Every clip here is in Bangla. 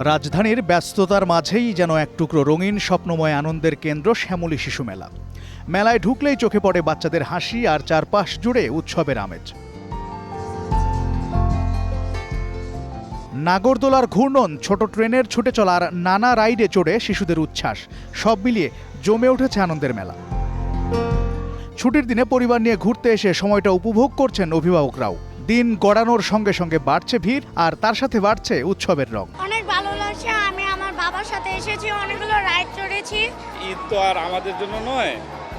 রাজধানীর ব্যস্ততার মাঝেই যেন এক টুকরো রঙিন স্বপ্নময় আনন্দের কেন্দ্র শ্যামলী শিশু মেলা। মেলায় ঢুকলেই চোখে পড়ে বাচ্চাদের হাসি আর চারপাশ জুড়ে উৎসবের আমেজ। নাগরদোলার ঘূর্ণন, ছোট ট্রেনের ছুটে চলার নানা রাইডে চড়ে শিশুদের উচ্ছ্বাস, সব মিলিয়ে জমে উঠেছে আনন্দের মেলা। ছুটির দিনে পরিবার নিয়ে ঘুরতে এসে সময়টা উপভোগ করছেন অভিভাবকরাও। দিন গড়ানোর সঙ্গে সঙ্গে বাড়ছে ভিড়, আর তার সাথে বাড়ছে উৎসবের রং। অনেক ভালো লাগছে। আমি আমার বাবার সাথে এসেছি, অনেকগুলো রাইড চড়েছি। ঈদ তো আর আমাদের জন্য নয়,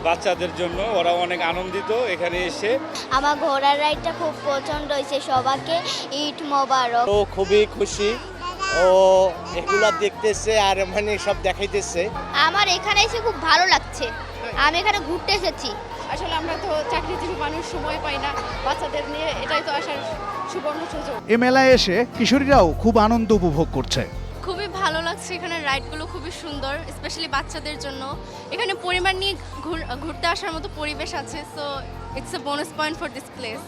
বাচ্চাদের জন্য। ওরা অনেক আনন্দিত এখানে এসে। আমার ঘোড়ার রাইডটা খুব পছন্দ হয়েছে। সবাইকে ঈদ মোবারক। ও খুবই খুশি, ও এগুলা দেখতেছে আর মানে সব দেখাইতেছে। আমার এখানে এসে খুব ভালো লাগছে। আমি এখানে ঘুরতে এসেছি। আসলে আমরা তো চাকরিজীবী মানুষ, সময় পাই না বাচ্চাদের নিয়ে, এটাই তো আসার সুবর্ণ সুযোগ। এ মেলায় এসে কিশোরীরাও খুব আনন্দ উপভোগ করছে। খুবই ভালো লাগছে, এখানে রাইডগুলো খুবই সুন্দর, স্পেশালি বাচ্চাদের জন্য। এখানে পরিবার নিয়ে ঘুরতে আসার মতো পরিবেশ আছে, so it's a bonus point for this place.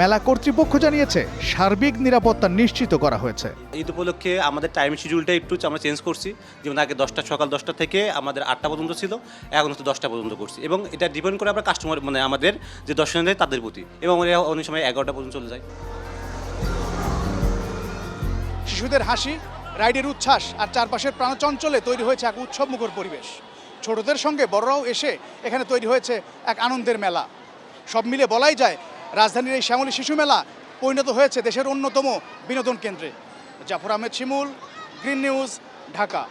মেলা কর্তৃপক্ষ জানিয়েছে সার্বিক নিরাপত্তা নিশ্চিত করা হয়েছে। ঈদ উপলক্ষে আমাদের টাইম শিডিউলটা একটু আমরা চেঞ্জ করছি। যেমন আগে সকাল 10টা থেকে আমাদের 8টা পর্যন্ত ছিল, এখন হচ্ছে 10টা পর্যন্ত করছি। এবং এটা ডিপেন্ড করে আমরা কাস্টমার আমাদের যে দর্শনার্থী তাদের প্রতি, এবং অনেক সময় 11টা পর্যন্ত চলে যায়। শিশুদের হাসি, রাইডের উচ্ছ্বাস আর চারপাশের প্রাণচঞ্চলে তৈরি হয়েছে এক উৎসবমুখর পরিবেশ। ছোটদের সঙ্গে বড়রাও এসে এখানে তৈরি হয়েছে এক আনন্দের মেলা। সব মিলে বলাই যায় রাজধানীর এই শ্যামলী শিশু মেলা পরিণত হয়েছে দেশের অন্যতম বিনোদন কেন্দ্রে। জাফর আহমেদ শিমুল, গ্রিন নিউজ, ঢাকা।